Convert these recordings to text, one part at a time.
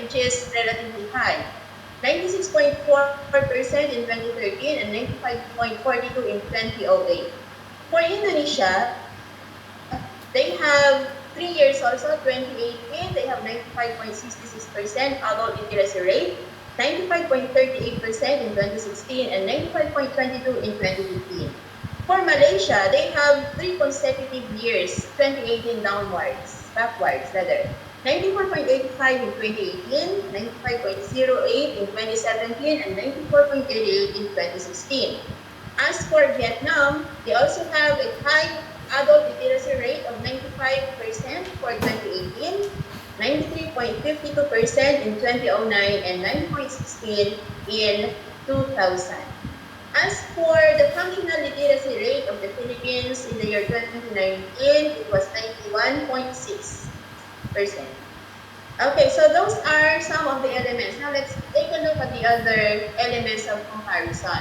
which is relatively high. 96.4% in 2013 and 95.42 in 2008. For Indonesia, they have 3 years also, 2018, they have 95.66% adult literacy rate, 95.38% in 2016, and 95.22 in 2015. For Malaysia, they have 3 consecutive years, 2018 backwards rather. 94.85 in 2018, 95.08 in 2017, and 94.88 in 2016. As for Vietnam, they also have a high adult literacy rate of 95% for 2018, 93.52% in 2009, and 9.16 in 2000. As for the functional literacy rate of the Philippines in the year 2019, it was 91.6%. Okay, so those are some of the elements. Now let's take a look at the other elements of comparison.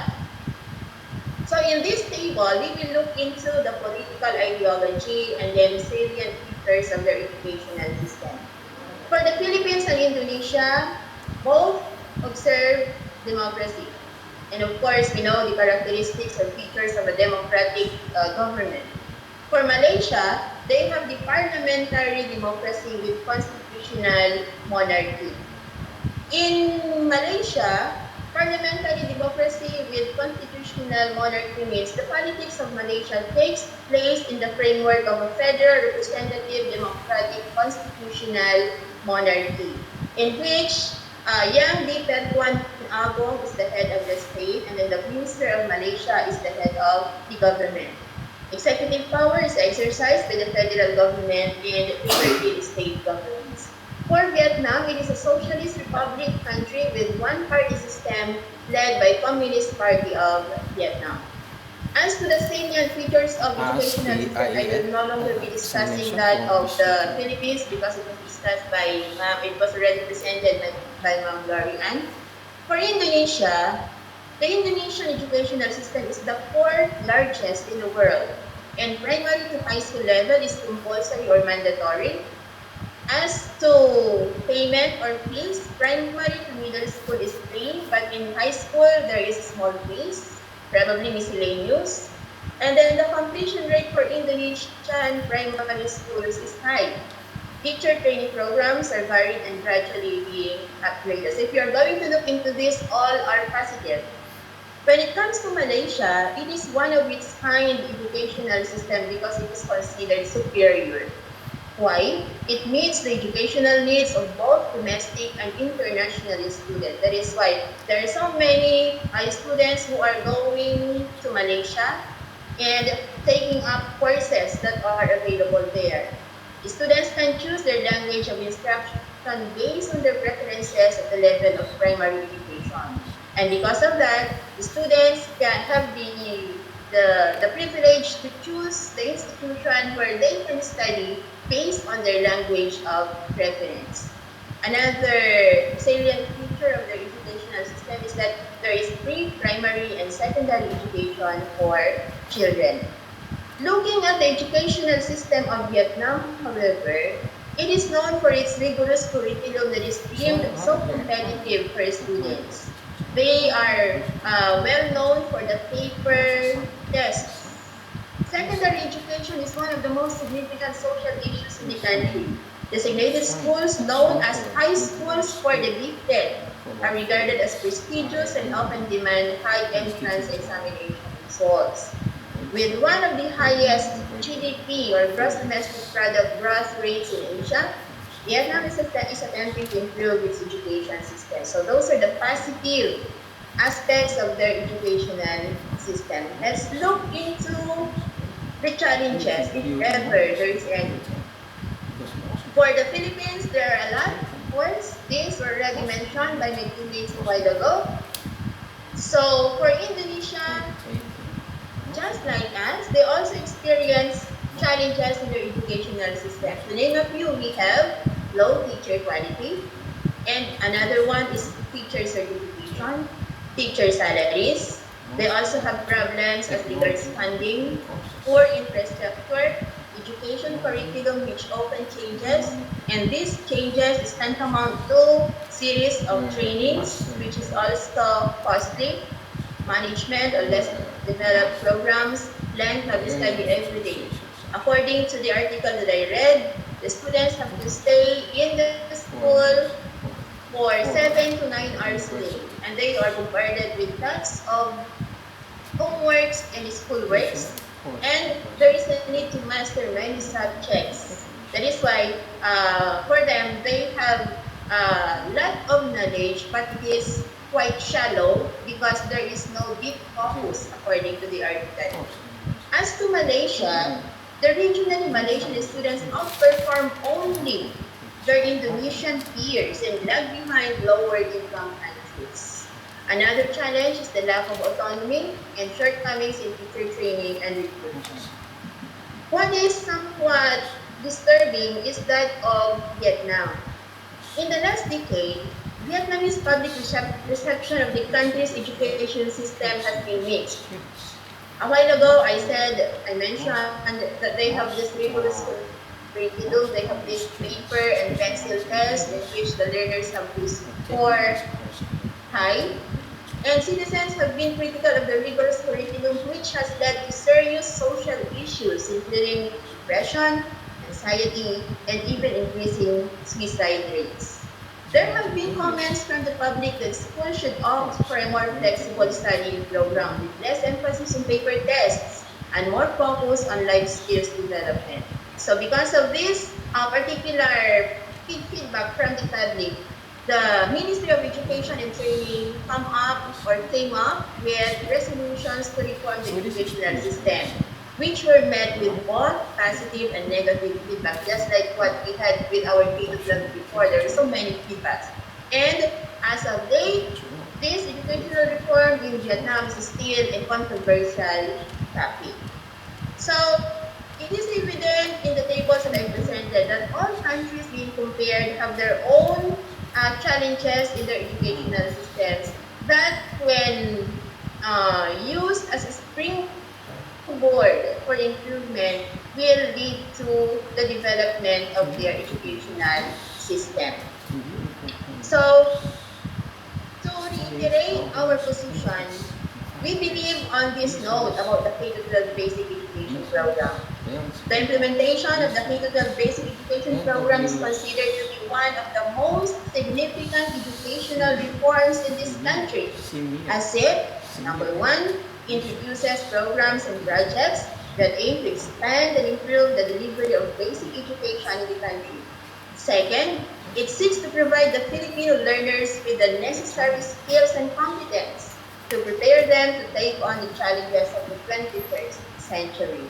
So in this table, we will look into the political ideology and then salient features of their educational system. For the Philippines and Indonesia, both observe democracy. And of course, we know the characteristics or features of a democratic government. For Malaysia, they have the parliamentary democracy with constitutional monarchy. In Malaysia, parliamentary democracy with constitutional monarchy means the politics of Malaysia takes place in the framework of a federal representative democratic constitutional monarchy, in which Yang di-Pertuan Agong is the head of the state, and then the Minister of Malaysia is the head of the government. Executive power is exercised by the federal government and 13 state governments. For Vietnam, it is a socialist republic country with one-party system led by Communist Party of Vietnam. As to the salient features of educational system, I will no longer be discussing that of the Philippines because it was discussed by it was already presented by Ma'am Glorian. For Indonesia, the Indonesian educational system is the fourth largest in the world, and primary to high school level is compulsory or mandatory. As to payment or fees, primary to middle school is free, but in high school there is small fees, probably miscellaneous. And then the completion rate for Indonesian primary schools is high. Teacher training programs are varied and gradually being upgraded. So if you're going to look into this, all are positive. When it comes to Malaysia, it is one of its kind educational system because it is considered superior. Why? It meets the educational needs of both domestic and international students. That is why there are so many students who are going to Malaysia and taking up courses that are available there. The students can choose their language of instruction based on their preferences at the level of primary education. And because of that, the students can have the privilege to choose the institution where they can study based on their language of preference. Another salient feature of their educational system is that there is pre-primary and secondary education for children. Looking at the educational system of Vietnam, however, it is known for its rigorous curriculum that is deemed so competitive for students. They are well known for the paper tests. Secondary education is one of the most significant social issues in the country. Designated schools, known as high schools for the gifted, are regarded as prestigious and often demand high entrance examination results. With one of the highest GDP or gross domestic product growth rates in Asia, Vietnam is attempting to improve its education system. So those are the positive aspects of their educational system. Let's look into the challenges, if ever there is any. For the Philippines, there are a lot. Of course, these were already mentioned by my teammates a while ago. So for Indonesia, just like us, they also experience challenges in their educational system. To name a few, we have low teacher quality, and another one is teacher certification, teacher salaries. They also have problems as regards funding, poor infrastructure, education curriculum which often changes, and these changes is tantamount to series of trainings, which is also costly, management or less developed programs, length of study every day. According to the article that I read, the students have to stay in the school for 7 to 9 hours a day, and they are bombarded with lots of homeworks and school works, and there is a need to master many subjects. That is why, for them, they have a lot of knowledge, but it is quite shallow because there is no deep focus, according to the article. As to Malaysia, the regionally Malaysian students outperform only their Indonesian peers and lag behind lower income countries. Another challenge is the lack of autonomy and shortcomings in teacher training and recruitment. What is somewhat disturbing is that of Vietnam. In the last decade, Vietnamese public reception of the country's education system has been mixed. A while ago, I mentioned that they have this rigorous curriculum, they have this paper and pencil test in which the learners have to score high. And citizens have been critical of the rigorous curriculum, which has led to serious social issues, including depression, anxiety, and even increasing suicide rates. There have been comments from the public that schools should opt for a more flexible study program with less emphasis on paper tests and more focus on life skills development. So because of this particular feedback from the public, the Ministry of Education and Training came up with resolutions to reform the educational system, which were met with both positive and negative feedback, just like what we had with our K-12 before. There were so many feedbacks. And as of late, this educational reform in Vietnam is still a controversial topic. So, it is evident in the tables that I presented that all countries being compared have their own challenges in their educational systems that when used as a springboard for improvement will lead to the development of their educational system. So, to reiterate our position, we believe on this note about the K-12 basic education program. The implementation of the K-12 basic education program is considered to be one of the most significant educational reforms in this country, as it, number one, introduces programs and projects that aim to expand and improve the delivery of basic education in the country. Second, it seeks to provide the Filipino learners with the necessary skills and competence to prepare them to take on the challenges of the 21st century.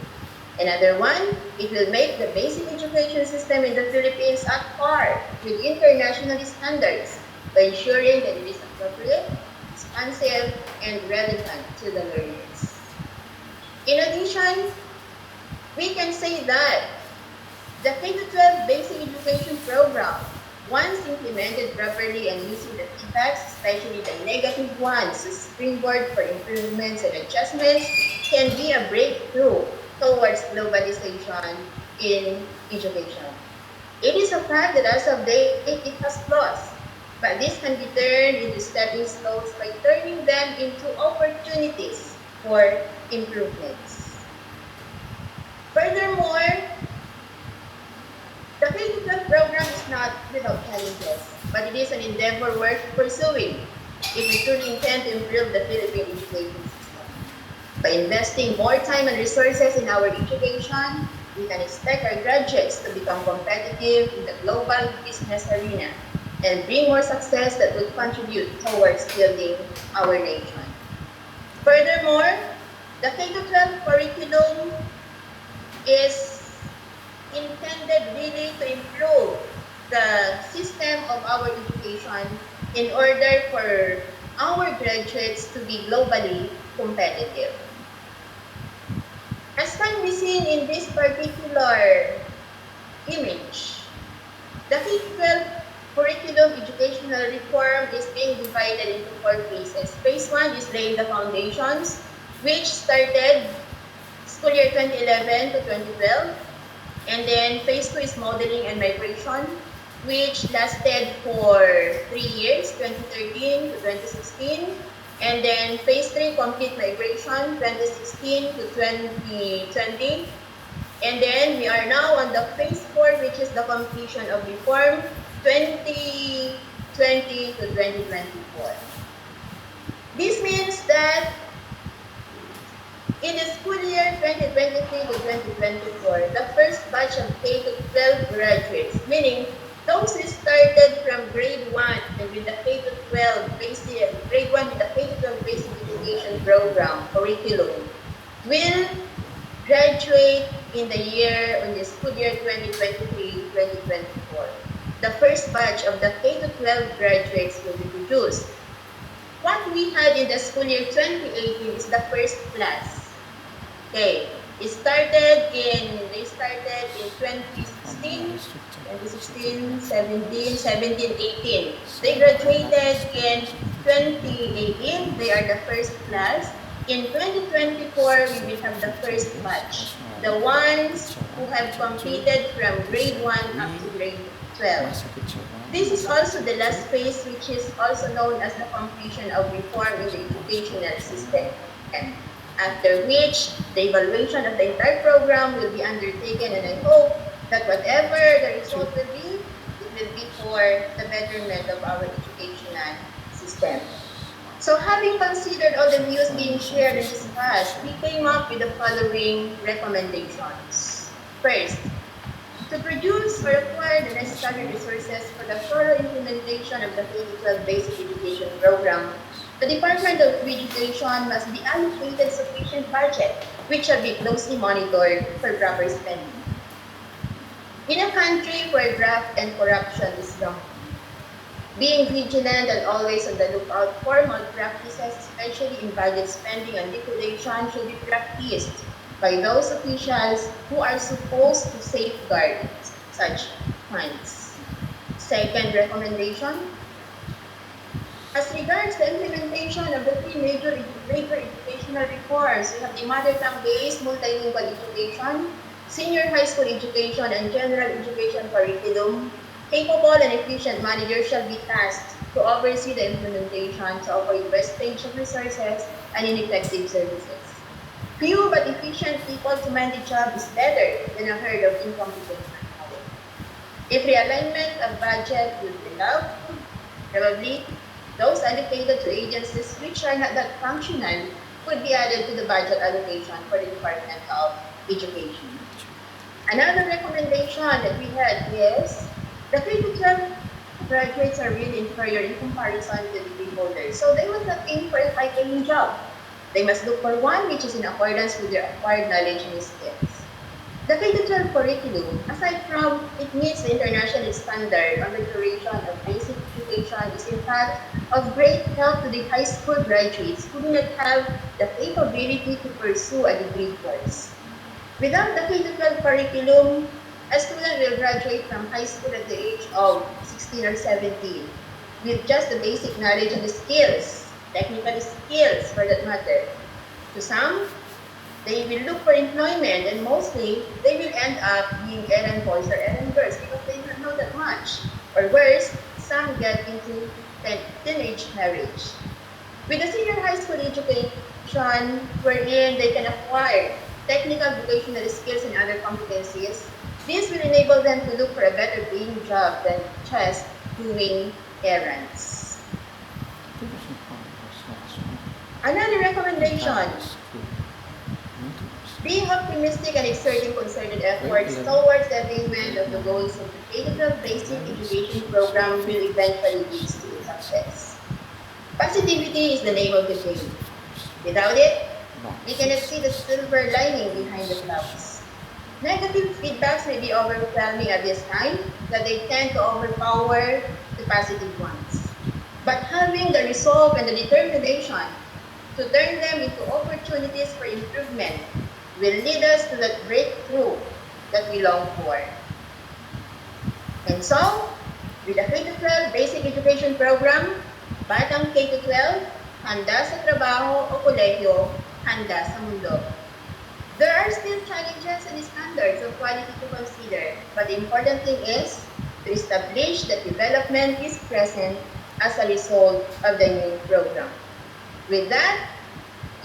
Another one, it will make the basic education system in the Philippines at par with international standards by ensuring that it is appropriate, responsive, and relevant to the learners. In addition, we can say that the K-12 basic education program, once implemented properly and using the feedbacks, especially the negative ones, as springboard for improvements and adjustments, can be a breakthrough towards globalization in education. It is a fact that as of date, it has flaws, but this can be turned into stepping stones by turning them into opportunities for improvements. Furthermore, the K-12 program is not without challenges, but it is an endeavor worth pursuing if we truly intend to improve the Philippine education system. By investing more time and resources in our education, we can expect our graduates to become competitive in the global business arena and bring more success that will contribute towards building our nation. Furthermore, the K-12 curriculum is intended really to improve the system of our education in order for our graduates to be globally competitive. As can be seen in this particular image, the K-12 curriculum educational reform is being divided into 4 phases. Phase 1 is laying the foundations, which started school year 2011 to 2012. And then phase 2 is modeling and migration, which lasted for 3 years, 2013 to 2016. And then phase 3, complete migration, 2016 to 2020. And then we are now on the phase 4, which is the completion of reform, 2020 to 2024. This means that in the school year 2023 to 2024, the first batch of K-12 graduates, meaning those who started from grade 1 and with the K-12 basic, grade 1 with the K-12 basic education program curriculum, will graduate in the school year 2023-2024. The first batch of the K-12 graduates will be produced. What we had in the school year 2018 is the first class. Okay, they started in 2016, 17, 18. They graduated in 2018. They are the first class. In 2024, we will have the first batch. The ones who have completed from grade 1 up to grade 12. This is also the last phase, which is also known as the completion of reform in the educational system. After which, the evaluation of the entire program will be undertaken, and I hope that whatever the result will be, it will be for the betterment of our educational system. So having considered all the views being shared and discussed, we came up with the following recommendations. First, to produce or acquire the necessary resources for the thorough implementation of the K-12 basic education program, the Department of Education must be allocated sufficient budget, which shall be closely monitored for proper spending. In a country where graft and corruption is rampant, being vigilant and always on the lookout for malpractices, especially in budget spending and liquidation, should be practiced by those officials who are supposed to safeguard such funds. Second recommendation, as regards the implementation of the three major educational reforms, we have the mother tongue-based multilingual education, senior high school education, and general education curriculum. Capable and efficient managers shall be tasked to oversee the implementation to avoid wastage of resources and ineffective services. Few but efficient people to man the job is better than a herd of incompetent manpower. If realignment of budget would be allowed, probably those allocated to agencies which are not that functional could be added to the budget allocation for the Department of Education. Another recommendation that we had is the K-12 graduates are really inferior in comparison to the degree holders, so they must not aim for a high-paying job. They must look for one which is in accordance with their acquired knowledge and skills. The K-12 curriculum, aside from it meets the international standard on the duration of basic education, is in fact of great help to the high school graduates who do not have the capability to pursue a degree course. Without the K-12 curriculum, a student will graduate from high school at the age of 16 or 17 with just the basic knowledge and the skills, technical skills for that matter. To some, they will look for employment, and mostly they will end up being errand boys or errand girls because they don't know that much. Or worse, some get into teenage marriage. With the senior high school education, wherein they can acquire technical vocational skills and other competencies, this will enable them to look for a better paying job than just doing errands. Another recommendation, being optimistic and exerting concerted efforts towards the attainment of the goals of the K-12 basic education program will eventually lead to success. Positivity is the name of the game. Without it, we cannot see the silver lining behind the clouds. Negative feedbacks may be overwhelming at this time, that they tend to overpower the positive ones. But having the resolve and the determination to turn them into opportunities for improvement will lead us to that breakthrough that we long for. And so, with the K-12 Basic Education Program, Batang K-12, handa sa trabaho o kolehiyo, handa sa mundo. There are still challenges and standards of quality to consider, but the important thing is to establish that development is present as a result of the new program. With that,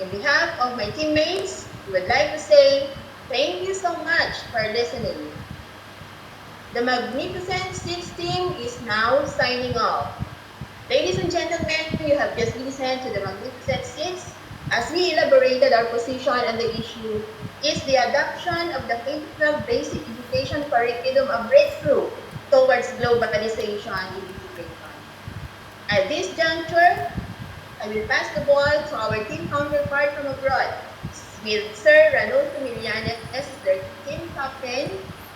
in behalf of my teammates, we would like to say thank you so much for listening. The Magnificent Six team is now signing off. Ladies and gentlemen, you have just listened to the Magnificent Six. As we elaborated our position on the issue, is the adoption of the K-12 basic education curriculum a breakthrough towards globalization in education? At this juncture, I will pass the ball to our team counterpart from abroad, with Sir Ranulfo Millanes as their team captain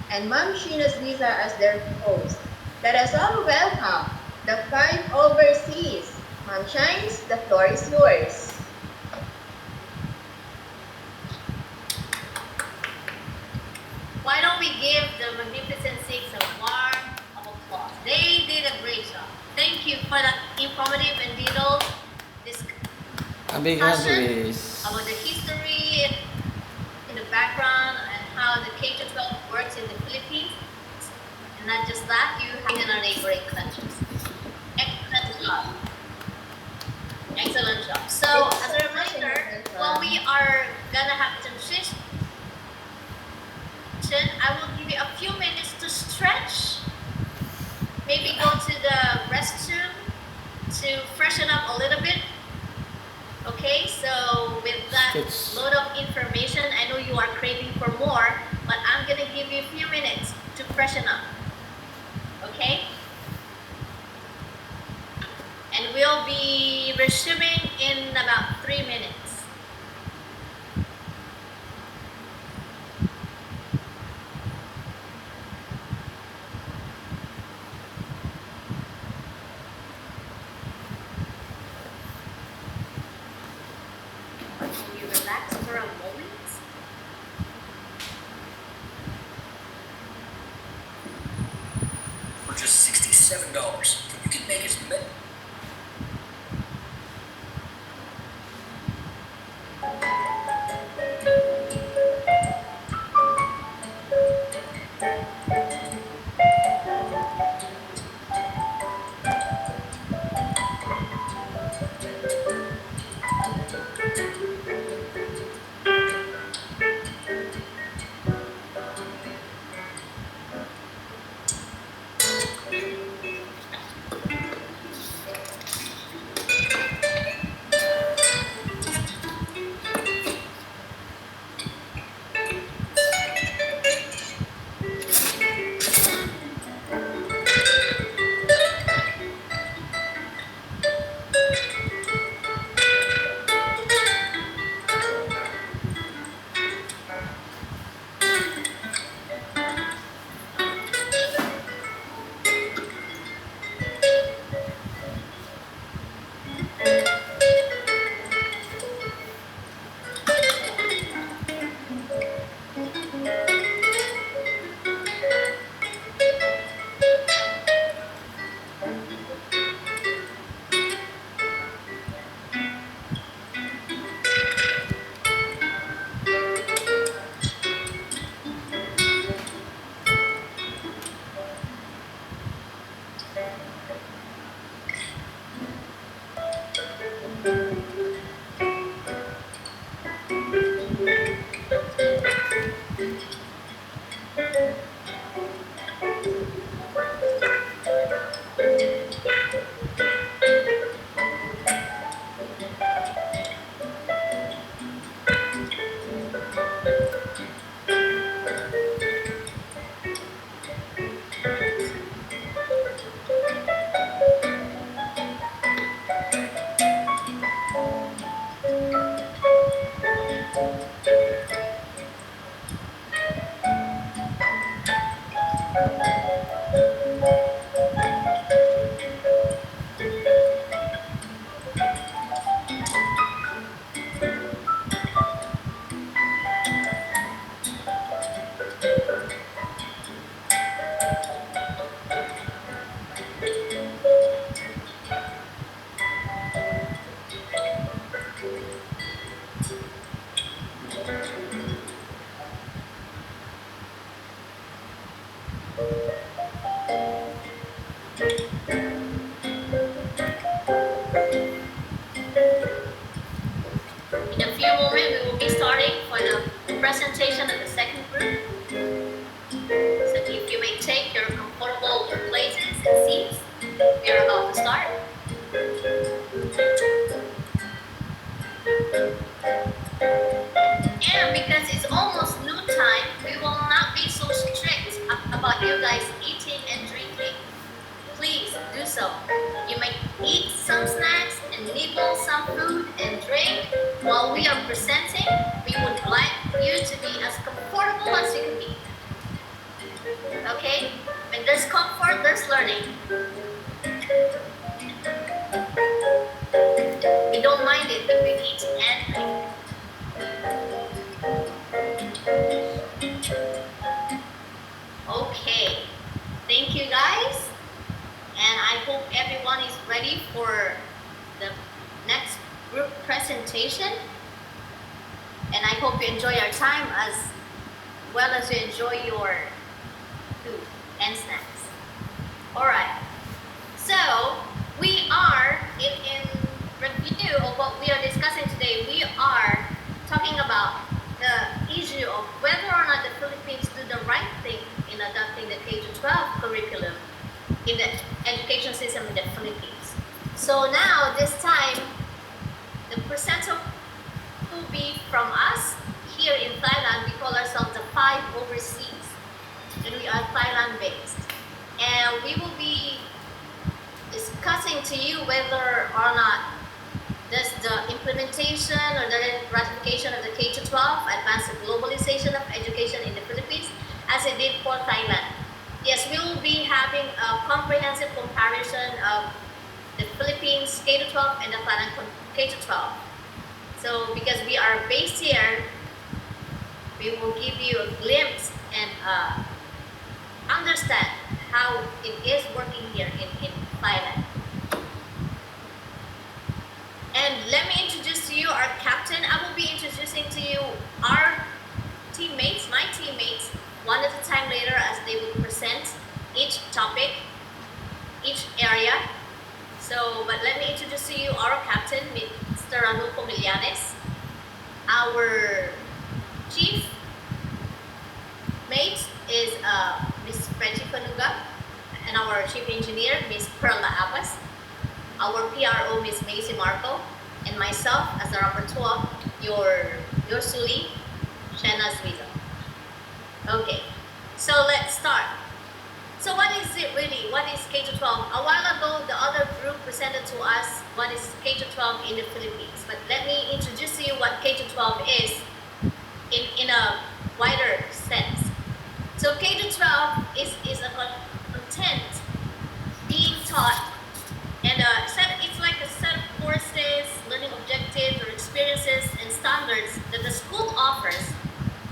and Ma'am Shina Suiza as their host. Let us all welcome the 5 overseas. Ma'am Shines, the floor is yours. Why don't we give the Magnificent Six a warm of applause? They did a great job. Thank you for that informative and detailed A big hand, discussion please. about the history in the background and how the K-12 works in the Philippines. And not just that, you have been on a great country. Excellent job. Excellent job. So, as a reminder, while we are gonna have transition, I will give you a few minutes to stretch. Maybe go to the restroom to freshen up a little bit. Okay, so with that load of information, I know you are craving for more, but I'm gonna give you a few minutes to freshen up. Okay? And we'll be resuming in about 3 minutes. Can you relax for a moment? For just $67, you can make as many. start. And because it's almost noon time, we will not be so strict about you guys eating and drinking. Please do so. You may eat some snacks and nibble some food and drink while we are presenting. We would like you to be as comfortable as you can be. Okay? When there's comfort, there's learning. We don't mind it if we eat and drink. Okay, thank you guys, and I hope everyone is ready for the next group presentation, and I hope you enjoy your time as well as you enjoy your food and snacks. Alright, so we are in review of what we are discussing today. We are talking about the issue of whether or not the Philippines do the right thing in adopting the K-12 curriculum in the education system in the Philippines. So now, this time, the presenter will be from us here in Thailand. We call ourselves the 5 Overseas, and we are Thailand-based. And we will be discussing to you whether or not does the implementation or the ratification of the K-12 advance the globalization of education in the Philippines as it did for Thailand. Yes, we will be having a comprehensive comparison of the Philippines K-12 and the Thailand K-12. So because we are based here, we will give you a glimpse and understand how it is working here in Thailand. And let me introduce to you our captain. I will be introducing to you our teammates, my teammates, one at a time later as they will present each topic, each area. So, but let me introduce to you our captain, Mr. Ranulfo Millanes, our chief mate is Ms. Frenchie Panuga, and our chief engineer, Ms. Perla Abbas, our PRO, Ms. Macy Marco, and myself as the rapporteur, your Suli, Shena Zwizo. Okay, so let's start. So what is it really? What is K-12? A while ago, the other group presented to us what is K-12 in the Philippines. But let me introduce to you what K-12 is in a wider sense. So K-12 is a content being taught, and it's like a set of courses, learning objectives or experiences and standards that the school offers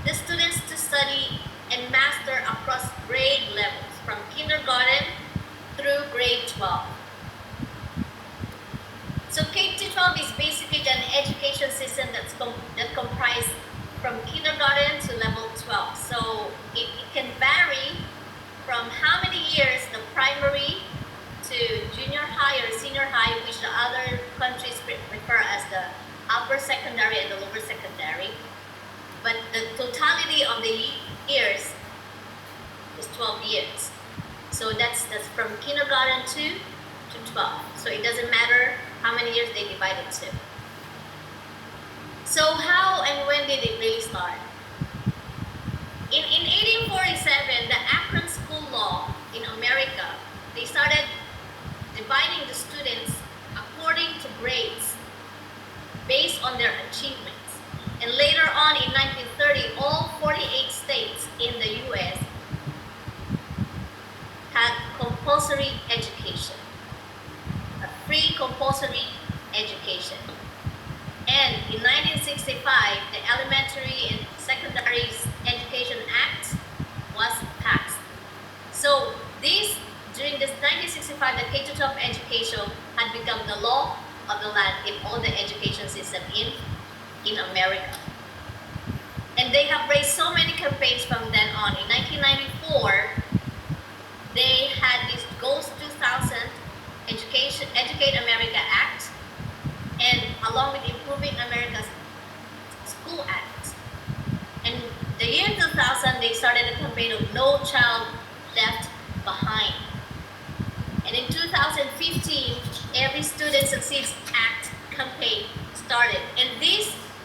the students to study and master across grade levels from kindergarten through grade 12. So K-12 is basically an education system that comprises from kindergarten to level 12. So it can vary from how many years the primary to junior high or senior high, which the other countries refer as the upper secondary and the lower secondary. But the totality of the years is 12 years. So that's from kindergarten to 12. So it doesn't matter how many years they divide it to. So how and when did it really start? In 1847, the Akron School Law in America, they started dividing the students according to grades based on their achievements. And later on in 1930, all 48 states in the US had compulsory education, a free compulsory education. And in 1965, the Elementary and Secondary Education Act was passed. So during this 1965, the K-12 education had become the law of the land in all the education system in America. And they have raised so many campaigns from then on. In 1994, they had this Goals 2000 Educate America Act, and along with Improving America's School Act. And the year 2000, they started a campaign of No Child Left Behind. And in 2015, Every Student Succeeds Act campaign started. And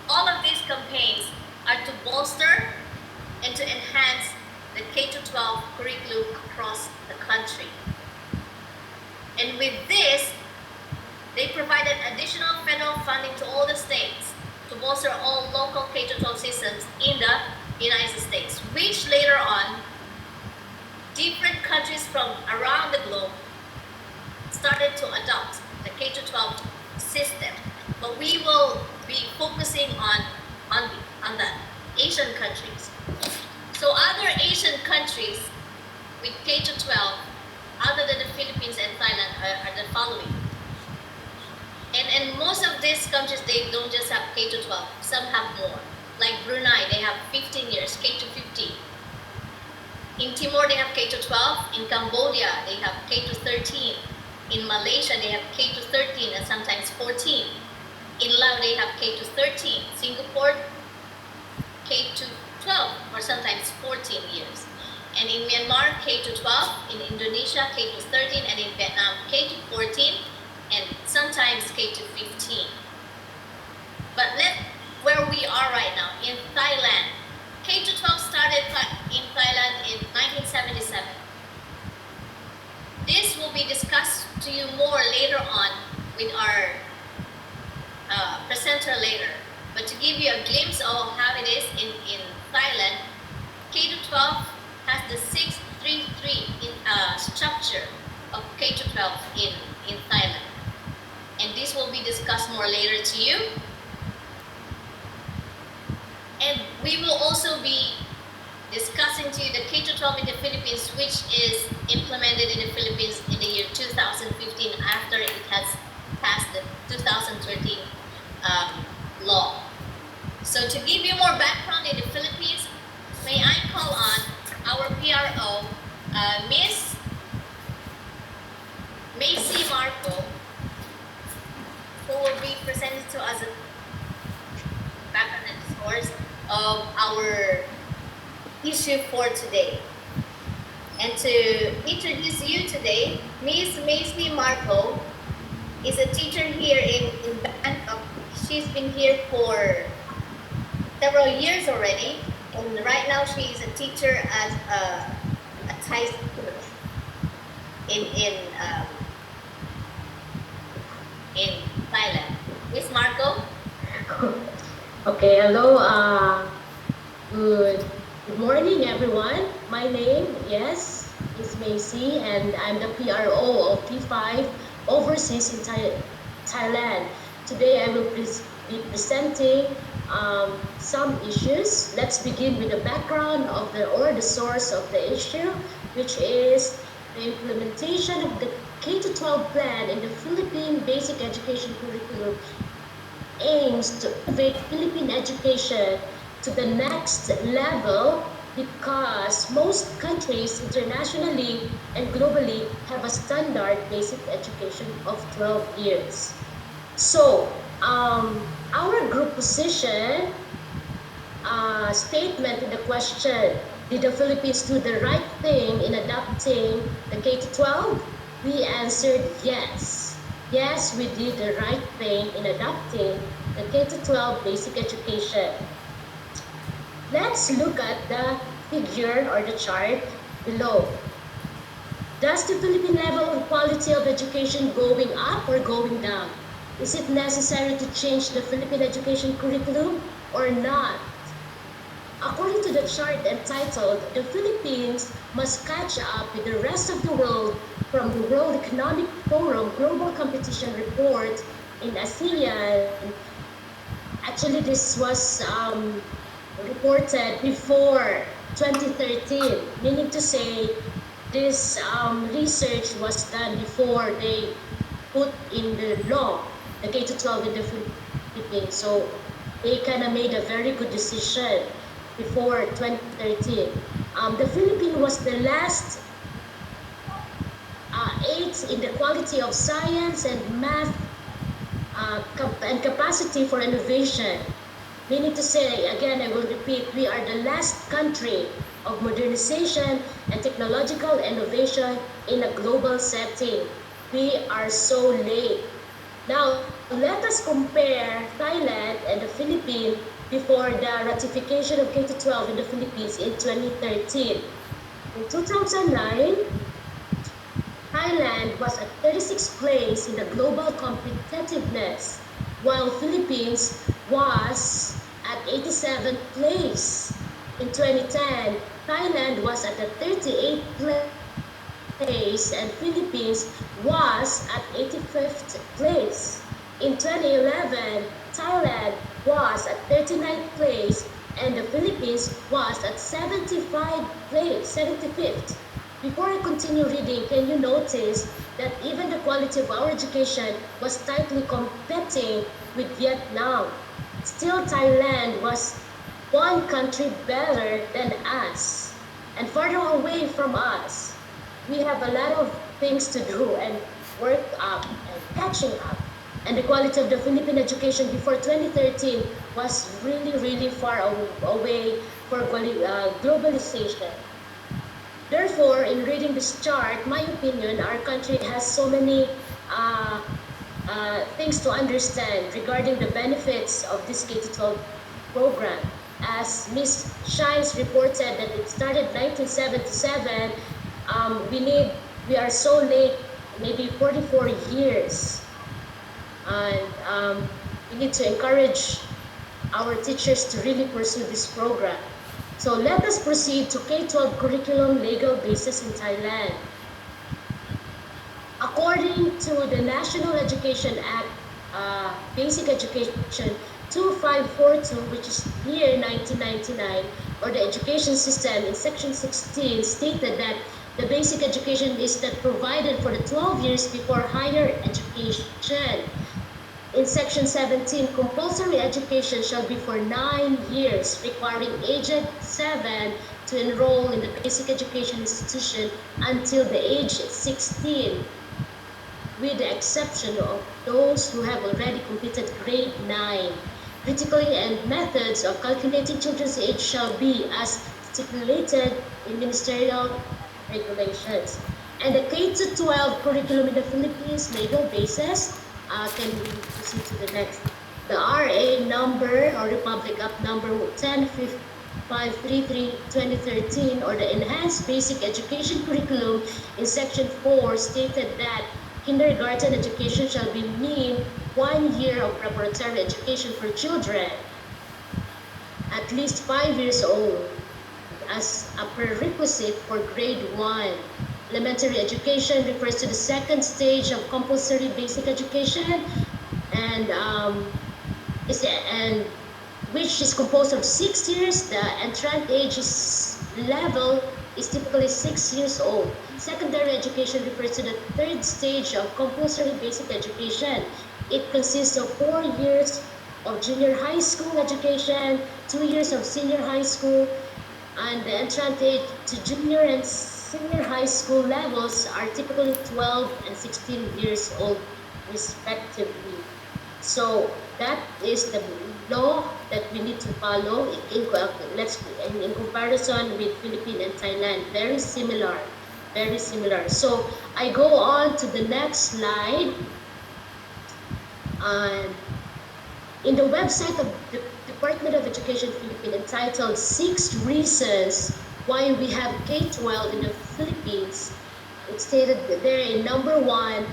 all of these campaigns are to bolster and to enhance the K-12 curriculum across the country. And with this, they provided additional federal funding to all the states to bolster all local K-12 systems in the United States, which later on, different countries from around the globe started to adopt the K-12 system. But we will be focusing on the Asian countries. So other Asian countries with K-12, other than the Philippines and Thailand, are the following. And most of these countries, they don't just have K-12, some have more. Like Brunei, they have 15 years, K-15. In Timor, they have K-12. In Cambodia, they have K-13. In Malaysia, they have K-13 and sometimes 14. In Laos, they have K-13. Singapore, K-12 or sometimes 14 years. And in Myanmar, K-12. In Indonesia, K-13. And in Vietnam, K-14. And sometimes K-15. But where we are right now, in Thailand, K-12 started in Thailand in 1977. This will be discussed to you more later on with our presenter later. But to give you a glimpse of how it is in Thailand, K-12 has the 633 structure of K-12 in Thailand. And this will be discussed more later to you. And we will also be discussing to you the K-12 in the Philippines, which is implemented in the Philippines in the year 2015 after it has passed the 2013 law. So to give you more background in the Philippines, may I call on our PRO, Miss Macy Marco, who will be presenting to us a background and discourse of our issue for today. And to introduce you today, Miss Macy Marco is a teacher here in Bangkok. She's been here for several years already, and right now she is a teacher at a Thai school in Thailand. Miss Marco? Okay, hello. Good morning, everyone. My name, yes, is Macy, and I'm the PRO of P5 Overseas in Thailand. Today, I will be presenting some issues. Let's begin with the background of the source of the issue, which is the implementation of the K-12 plan in the Philippine basic education curriculum aims to elevate Philippine education to the next level because most countries internationally and globally have a standard basic education of 12 years. So, our group position statement in the question, did the Philippines do the right thing in adopting the K-12? We answered yes. Yes, we did the right thing in adopting the K-12 basic education. Let's look at the figure or the chart below. Does the Philippine level of quality of education going up or going down? Is it necessary to change the Philippine education curriculum or not? According to the chart entitled, the Philippines must catch up with the rest of the world from the World Economic Forum Global Competition Report in ASEAN. Actually, this was reported before 2013, meaning to say this research was done before they put in the law the K-12 in the Philippines. So they kind of made a very good decision before 2013. The Philippines was the last 8 in the quality of science and math and capacity for innovation. Meaning to say, again, I will repeat, we are the last country of modernization and technological innovation in a global setting. we are so late. Now, let us compare Thailand and the Philippines before the ratification of K-12 in the Philippines in 2013. In 2009, Thailand was at 36th place in the global competitiveness, while Philippines was at 87th place. In 2010, Thailand was at the 38th place and Philippines was at 85th place. In 2011, Thailand was at 39th place and the Philippines was at 75th. Before I continue reading, can you notice that even the quality of our education was tightly competing with Vietnam? Still, Thailand was one country better than us and farther away from us. We have a lot of things to do and work up and catching up. And the quality of the Philippine education before 2013 was really, really far away for globalization. Therefore, in reading this chart, my opinion, our country has so many things to understand regarding the benefits of this K-12 program. As Ms. Shines reported that it started 1977, we are so late, maybe 44 years. And we need to encourage our teachers to really pursue this program. So let us proceed to K-12 curriculum legal basis in Thailand. According to the National Education Act, Basic Education 2542, which is year 1999, or the education system in section 16 stated that the basic education is that provided for the 12 years before higher education. In section 17, compulsory education shall be for 9 years, requiring aged 7 to enroll in the basic education institution until the age 16, with the exception of those who have already completed grade 9. Critically, and methods of calculating children's age shall be as stipulated in ministerial regulations. And the K-12 curriculum in the Philippines legal basis, can we proceed to the next? The RA number or Republic Act number 10.533/2013, or the Enhanced Basic Education Curriculum in section 4 stated that kindergarten education shall be mean 1 year of preparatory education for children at least 5 years old as a prerequisite for grade 1. Elementary education refers to the second stage of compulsory basic education and which is composed of 6 years. The entrant age level is typically 6 years old. Secondary education refers to the third stage of compulsory basic education. It consists of 4 years of junior high school education, 2 years of senior high school, and the entrant age to junior and senior high school levels are typically 12 and 16 years old respectively. So that is the law that we need to follow in comparison with Philippines and Thailand. Very similar, very similar. So I go on to the next slide. In the website of the Department of Education Philippines entitled 6 Reasons Why We Have K-12 in the Philippines, it stated that there in number 1,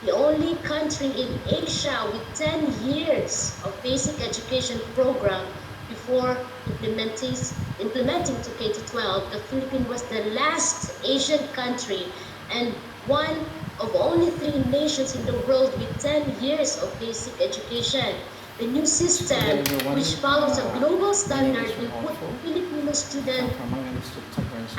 the only country in Asia with 10 years of basic education program before implementing to K-12, the Philippines was the last Asian country and one of only 3 nations in the world with 10 years of basic education. The new system, which follows a global standard, will put Filipino students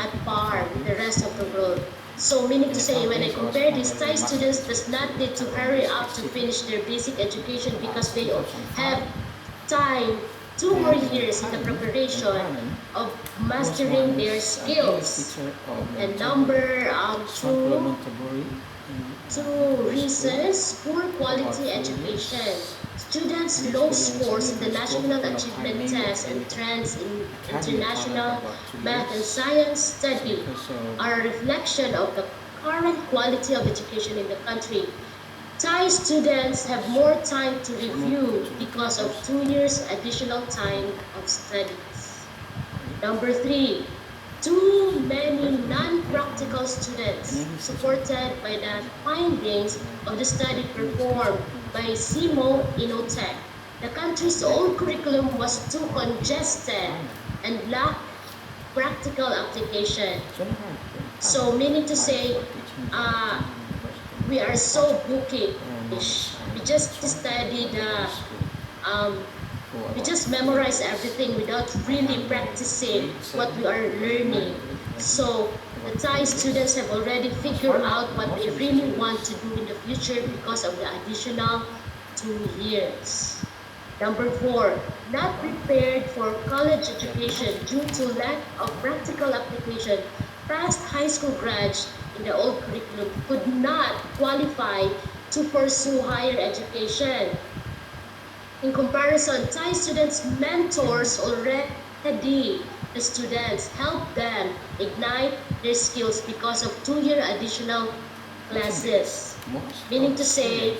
at par with the rest of the world. So meaning to say, when I compare these, Thai students does not need to hurry up to finish their basic education because they have time 2 more years in the preparation of mastering their skills. And number 2 reasons, poor quality education. Students' low scores in the National Achievement Test and trends in international math and science study are a reflection of the current quality of education in the country. Thai students have more time to review because of 2 years additional time of studies. Number three, too many non-practical students supported by the findings of the study performed by SIMO Inotech. The country's old curriculum was too congested and lacked practical application. So meaning to say, uh, we are so bookish. We just study the um, we just memorize everything without really practicing what we are learning. So the Thai students have already figured out what they really want to do in the future because of the additional 2 years. Number four, not prepared for college education due to lack of practical application. Past high school grads in the old curriculum could not qualify to pursue higher education. In comparison, Thai students' mentors already the students help them ignite their skills because of 2 year additional classes. Meaning to say,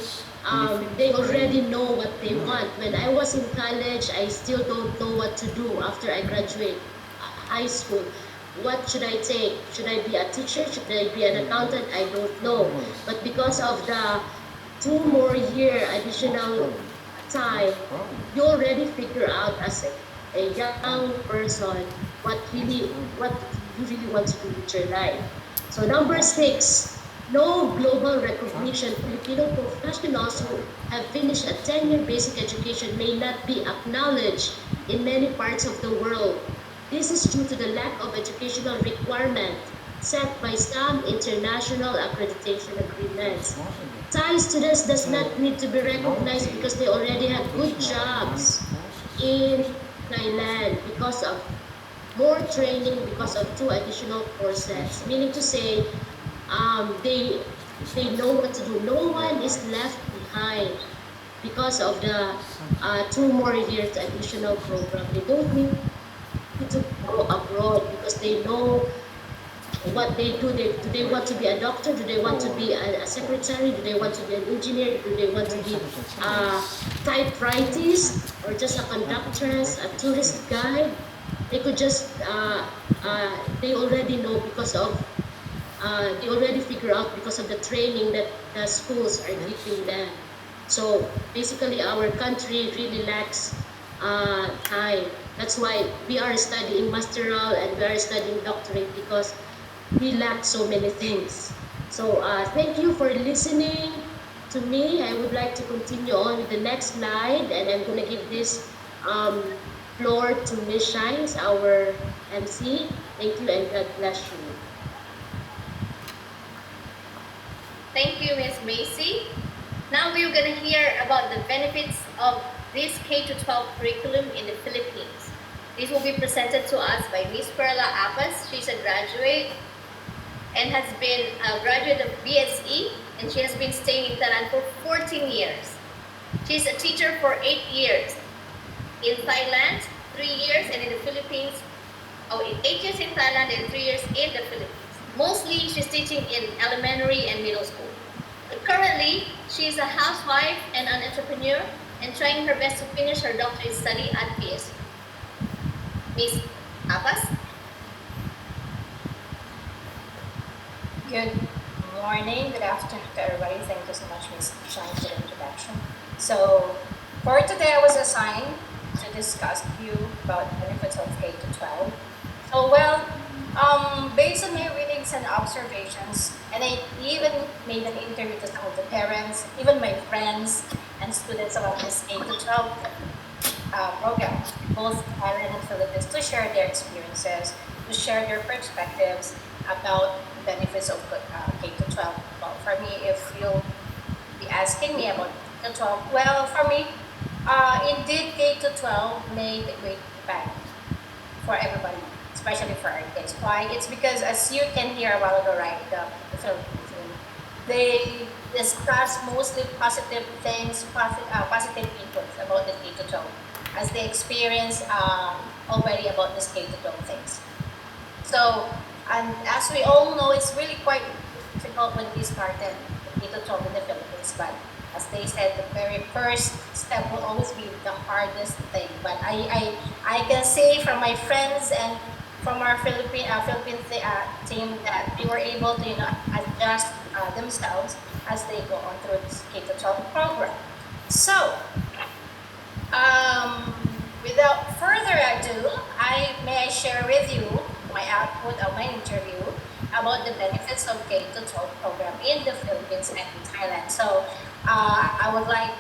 they already know what they want. When I was in college, I still don't know what to do after I graduate high school. What should I take? Should I be a teacher? Should I be an accountant? I don't know. But because of the 2 more year additional time, you already figure out as a young person what you really want to do with your life. So number six, no global recognition. Filipino professionals who have finished a 10-year basic education may not be acknowledged in many parts of the world. This is due to the lack of educational requirement set by some international accreditation agreements. Thai students does not need to be recognized because they already have good jobs in Thailand because of more training because of two additional courses. Meaning to say, they know what to do. No one is left behind because of the 2 more years additional program. They don't need to go abroad because they know what they do. Do they want to be a doctor? Do they want to be a secretary? Do they want to be an engineer? Do they want to be a typewritist or just a conductress, a tourist guide? They could just, they already know because of, they already figure out because of the training that the schools are giving them. So basically our country really lacks time. That's why we are studying masteral and we are studying doctorate because we lack so many things. So thank you for listening to me. I would like to continue on with the next slide, and I'm going to give this floor to Ms. Shines, our MC. Thank you and God bless you. Thank you, Ms. Macy. Now we're going to hear about the benefits of this K-12 curriculum in the Philippines. This will be presented to us by Ms. Perla Apas. She's a graduate and has been a graduate of BSE, and she has been staying in Thailand for 14 years. She's a teacher for 8 years. In Thailand, 3 years, and in the Philippines, 8 years in Thailand and 3 years in the Philippines. Mostly, she's teaching in elementary and middle school. But currently, she's a housewife and an entrepreneur and trying her best to finish her doctorate study at PSU. Ms. Apas? Good morning, good afternoon to everybody. Thank you so much, Ms. Shine, for the introduction. So, for today, I was assigned to discuss with you about benefits of K to 12. So, well, based on my readings and observations, and I even made an interview to some of the parents, even my friends and students about this K to 12 program, both Thailand and Philippines, to share their experiences, to share their perspectives about the benefits of K to 12. Well, for me, if you'll be asking me about K to 12, well, for me, indeed K to 12 made a great impact for everybody, especially for our kids. Why? It's because, as you can hear a while ago, right, the Philippines, they discuss mostly positive things, positive inputs about the K to 12, as they experience already about this K to 12 things. So, and as we all know, it's really quite difficult when we started the K-12 in the Philippines, but as they said, the very first step will always be the hardest thing. But I can say from my friends and from our team that they were able to adjust themselves as they go on through this K-12 program. So without further ado, I share with you my output of my interview about the benefits of K-12 program in the Philippines and in Thailand. So I would like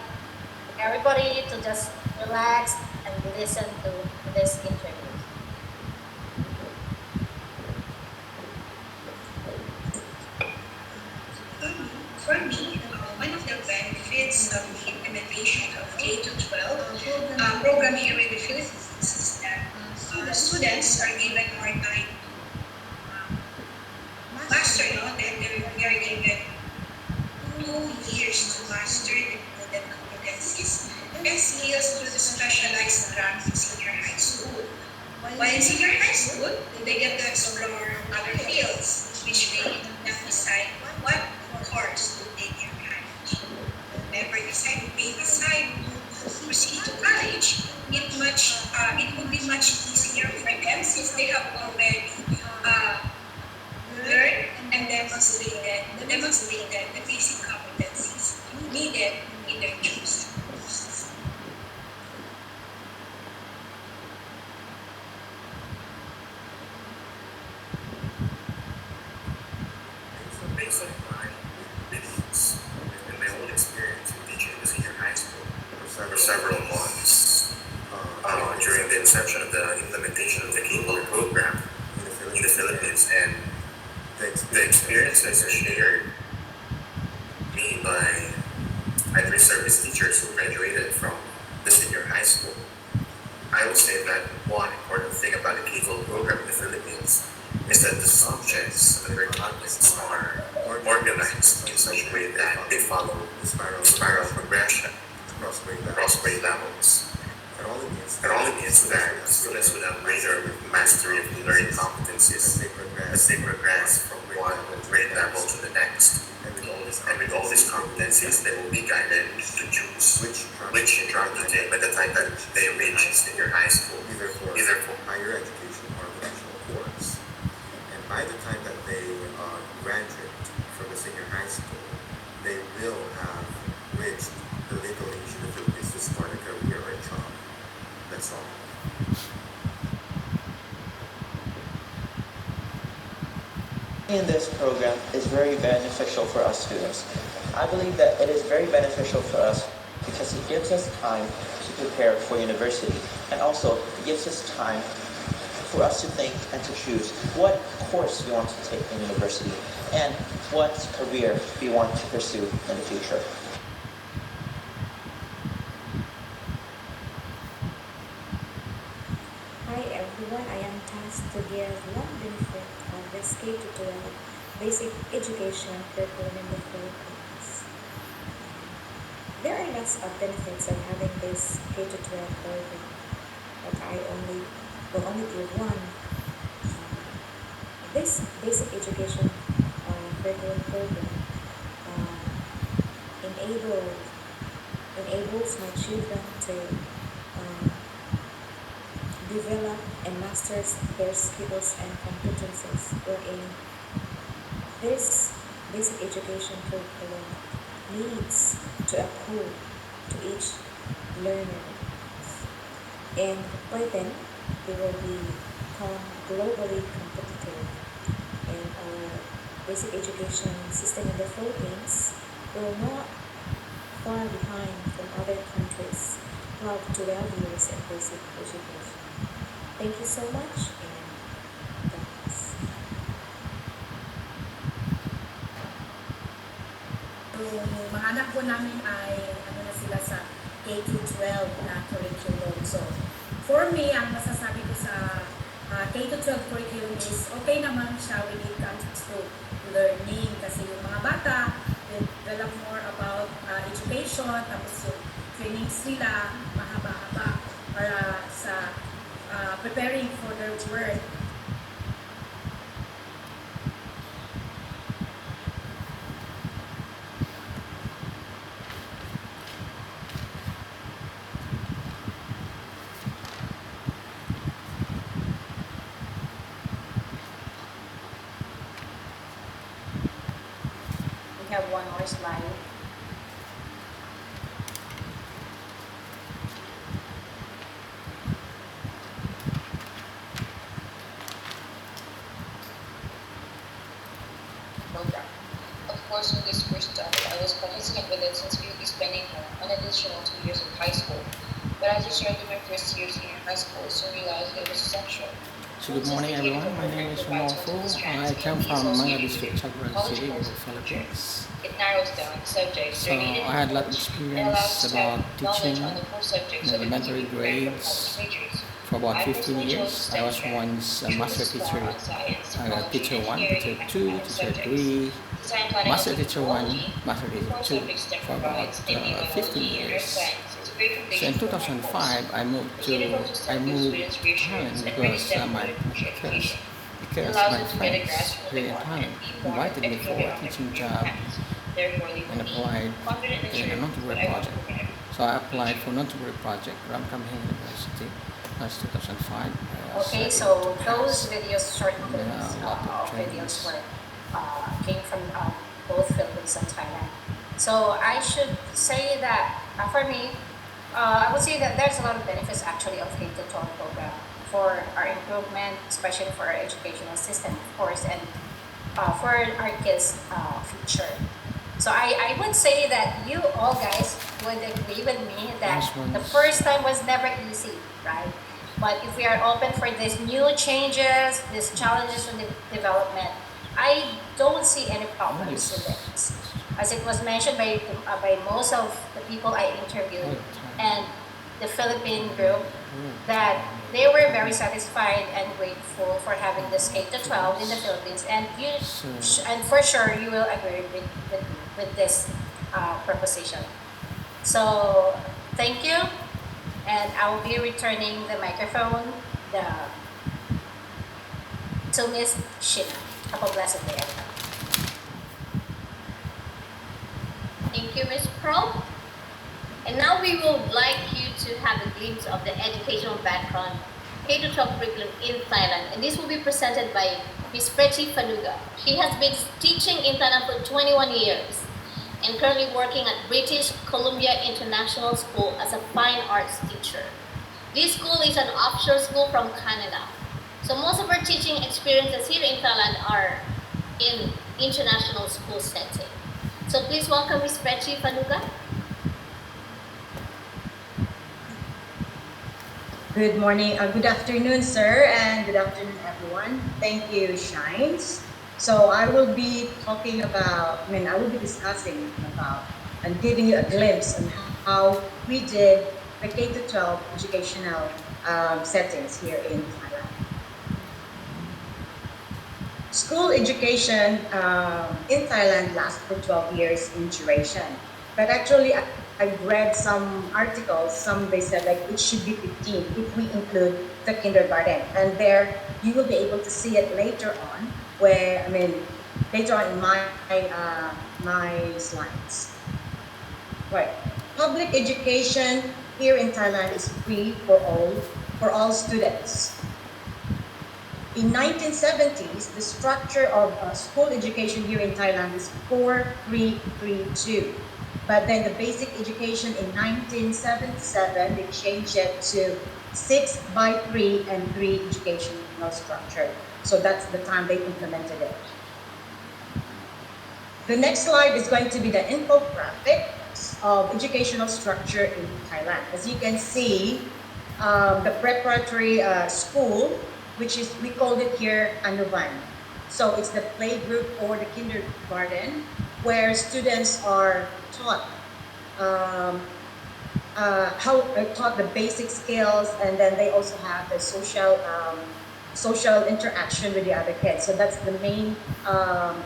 everybody to just relax and listen to this interview. For me, one of the benefits of the implementation of K to 12 program here in the Philippines is that students are given more time master, they're given 2 years to master the needed competencies and skills through the specialized program in senior high school. While in senior high school, they get to explore other fields, which they not decide what course to take in college. Whenever they decide to proceed to college, it would be much easier for them since they have already uh, learned and demonstrated the basic competencies needed in their choice. Based on my beliefs and my own experience in teaching in the senior high school for several months during the inception of the implementation of the K-12 program in the Philippines, and the experiences are shared me by either service teachers who graduated from the senior high school. I would say that one important thing about the K-12 program in the Philippines is that the subjects and their topics are organized in such a way that they follow the spiral progression across grade levels. It only means that students would have greater mastery of learning competencies as they progress from one grade level to the next. And with all these competencies, they will be guided to choose which track to take by the time that they reach senior high school, either for higher education or vocational course. And by the time that they graduate from the senior high school, they will have reached the legal age in the Philippines to start a career or a job. That's all. In this program is very beneficial for us students. I believe that it is very beneficial for us because it gives us time to prepare for university, and also it gives us time for us to think and to choose what course we want to take in university and what career we want to pursue in the future. Hi everyone, I am tasked to give one benefit of this K-12 basic education curriculum in the Philippines. There are lots of benefits of having this K-12 program, but I will only give one. This basic education curriculum program enables my children to develop and master their skills and competencies, wherein this basic education curriculum needs to appeal to each learner. And by then, they will become globally competitive. And our basic education system in the Philippines will not far behind from other countries who have 12 years in basic education. Thank you so much, and thanks. Yung mga anak po namin ay na sila sa K-12 na curriculum. So, for me, ang masasabi ko sa K-12 curriculum is okay naman siya when it comes to learning, kasi yung mga bata will develop more about education, tapos yung trainings nila mahaba-haba para sa preparing for their work. one more slide. Program. Of course, when this first started, I was quite hesitant with it since we would be spending an additional 2 years of high school. But as I started my first year senior high school, I soon realized it was essential. So good morning everyone, my name is Rodolfo. I come from Manga District, Cagayan City, Philippines. It narrows down subjects. So I had a lot of experience about teaching in elementary grades for about 15 years. I was once a master teacher, teacher 1, teacher 2, teacher 3, master teacher 1, master teacher 2 for about 15 years. So in 2005, I moved Thailand because my friends here in Thailand invited me for a teaching job and applied in a non-degree project. So I applied for non-degree project at Ramkhamhaeng University. That's 2005. Okay, so those videos, short clips, videos were came from both Philippines and Thailand. So I should say that for me, I would say that there's a lot of benefits actually of K-12 program for our improvement, especially for our educational system, of course, and for our kids' future. So I would say that you all guys would agree with me that the first time was never easy, right? But if we are open for these new changes, these challenges in the development, I don't see any problems with it. As it was mentioned by most of the people I interviewed and the Philippine group, that they were very satisfied and grateful for having this K-12 in the Philippines, and and for sure you will agree with this proposition. So thank you, and I will be returning the microphone to Miss Sheena. Have a blessed day, everyone. Thank you, Ms. Pearl. And now we would like you to have a glimpse of the educational background K-12 curriculum in Thailand. And this will be presented by Ms. Prechi Fanuga. She has been teaching in Thailand for 21 years and currently working at British Columbia International School as a fine arts teacher. This school is an offshore school from Canada. So most of her teaching experiences here in Thailand are in international school setting. So please welcome Ms. Prechi Fanuga. Good morning, good afternoon, sir, and good afternoon, everyone. Thank you, Shines. So I will be talking about, I will be discussing about and giving you a glimpse on how we did the K-12 educational settings here in Thailand. School education in Thailand lasts for 12 years in duration, but actually I've read some articles, they said like it should be 15 if we include the kindergarten. And there you will be able to see it later on, later on in my slides. Right. Public education here in Thailand is free for all students. In 1970s, the structure of school education here in Thailand is 4-3-3-2. But then the basic education in 1977, they changed it to 6-by-3 and 3 educational structure. So that's the time they implemented it. The next slide is going to be the infographic of educational structure in Thailand. As you can see, the preparatory school, which is, we called it here Anuban. So it's the playgroup or the kindergarten where students are taught taught the basic skills, and then they also have the social interaction with the other kids. So that's the main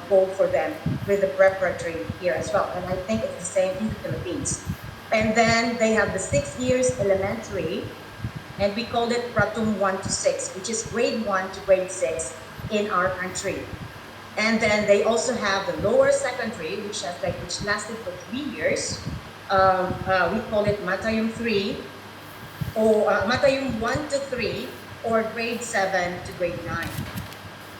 goal for them with the preparatory here as well. And I think it's the same in the Philippines. And then they have the 6 years elementary, and we called it Pratum 1 to 6, which is grade 1 to grade 6 in our country. And then they also have the lower secondary, which lasted for 3 years. We call it Matayum 3, or Matayum 1 to 3, or grade 7 to grade 9.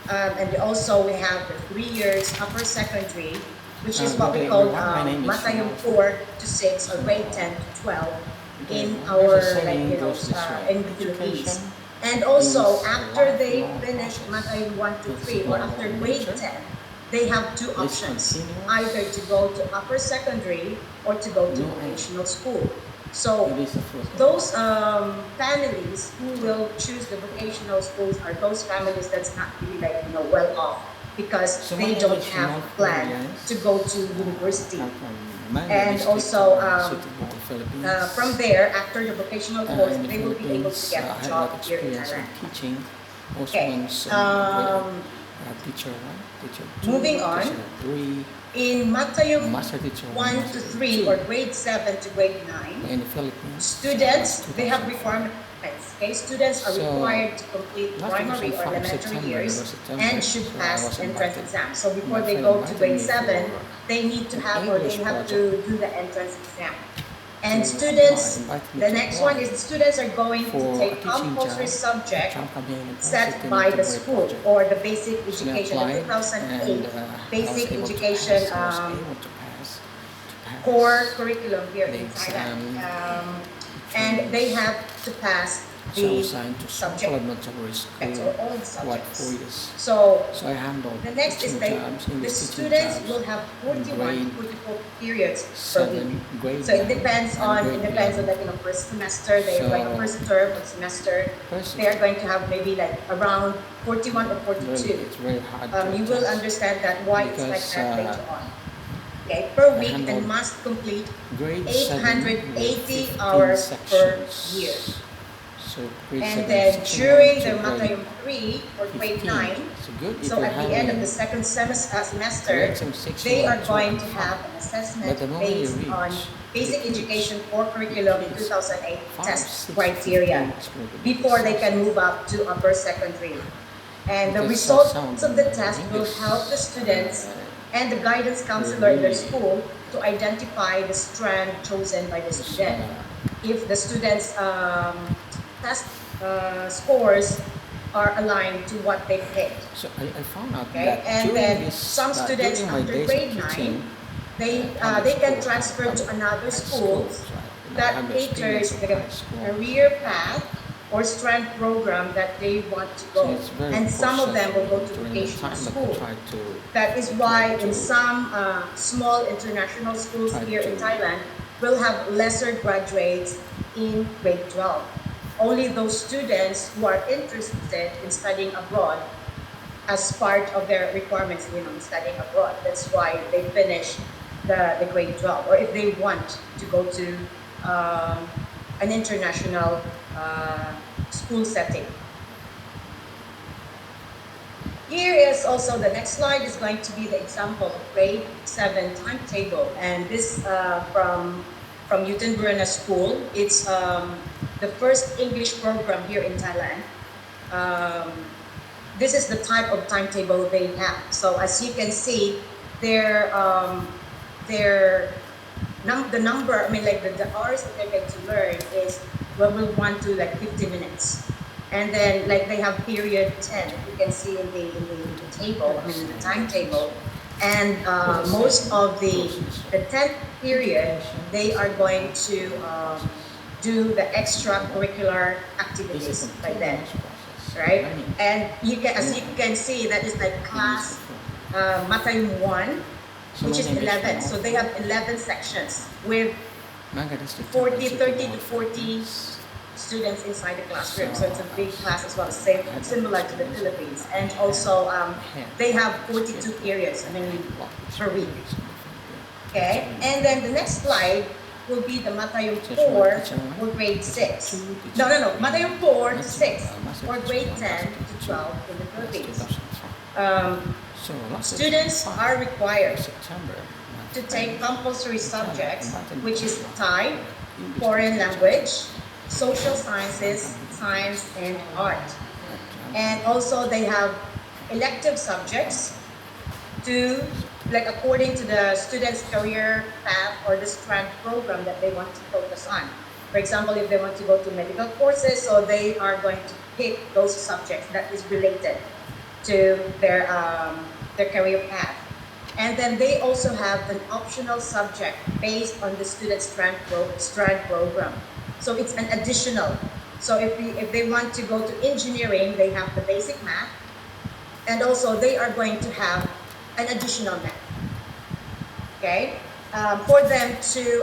And also we have the 3 years upper secondary, which is what we Good day, call everyone. My name is Matayum Ronaldo. 4 to 6 or grade 10 to 12 in There's our a saying goes this way. in the Philippines. Education And also is a after they lifelong finish process. Matayum 1 to It's 3 or global after in grade nature. 10, they have two It's options, continuous. either to go to upper secondary or to go to No end. vocational school. So It is a fruit of those life. families who will choose the vocational schools are those families that's not really like well off because So they my don't name is have Ronaldo plan Florians. to go to university. I'm from Manila And district, also City Mall, Philippines. from there, after the vocational course, In the they will be able to Philippines, get I a had a job lot of here in experience in Thailand. teaching. Also Okay. once teacher 1, teacher 2, Moving on. teacher 3, In Matayum master teacher 1 master to teacher 3 2. or grade 7 to grade 9, In the Philippines, students, they have 2005. requirements. Okay, students are So, required to complete last primary or 2005 elementary September, years there was September, and should so I pass was entrance invited. exams. So before My they friend go to invited grade me 7, for they need to an have or English they have project to do the entrance exam. And to students, apply. Invited me the to next apply one is students are going to for a take teaching compulsory job subject at Champa University set by the Integrated school Project. or the basic So I education, the applied 2008 and I was basic able to education pass. I was able to pass core curriculum here the in Thailand. exam. And they have to pass So I the was assigned to subject. Central Elementary That's School, all the what, subjects. 4 years. So So I handled the next is teaching like jobs, the English teaching students jobs, will have 41 grade to 44 periods per 7, week. grade So it 9, depends and on grade it depends on 11. like first semester they like So- first term or semester First, they are going to have maybe like around 41 or really, 42. it's very hard You to will adjust. understand that why it's like Because, that later on. Okay, per week and handled must complete grade 7 with 880 15 hours per sections. year. So grade And 7 then section during 1 the to grade Matayum 3 or grade 15. 9, So good if so you're at the end of the having second semester, grade 7 section they 1 are to going to 5. have an assessment But the moment you based reach on basic the education core curriculum kids, 2008 5, test 6, criteria 15 is going to be before they can exhausting. move up to upper secondary. And the Because results sound of the in test will English, help the students and the guidance counselor in their really- school to identify the strand chosen by the student. If the students' test scores are aligned to what they picked. So I found out Okay, that and during then this, some students during my after days grade of 9, teaching, they public can school, transfer to another high school schools, right? I that have the experience caters of the high school. career path or strand program that they want to So go. it's very And some of them will go to during the vocational time that school. I tried to That is why in to some small international schools try here in to- Thailand will have lesser graduates in grade 12. Only those students who are interested in studying abroad as part of their requirements, studying abroad. That's why they finish the grade 12. Or if they want to go to an international school setting. Here is also the next slide is going to be the example of grade 7 timetable. And this from Yutin Burana School. It's the first English program here in Thailand. This is the type of timetable they have. So as you can see, the number, the hours that they're going to learn is will 1 to 50 minutes. And then they have period 10, you can see in the table, in the timetable. And most of the 10th period, they are going to do the extracurricular activities by then, right? And as you can see, that is class Matayum 1, which is 11. So they have 11 sections with 30 to 40 students inside the classroom. So it's a big class as well, similar to the Philippines. And also they have 42 periods, per week. Okay, and then the next slide will be the Matayum 4 or grade 6. No, Matayum 4 to 6 or grade 10 to 12 in the Philippines. Students are required to take compulsory subjects, which is Thai, foreign language, social sciences, science, and art. And also they have elective subjects to, according to the student's career path or the strand program that they want to focus on. For example, if they want to go to medical courses, so they are going to pick those subjects that is related to their career path. And then they also have an optional subject based on the student strand program. So it's an additional. So if they want to go to engineering, they have the basic math, and also they are going to have an additional math. Okay, for them to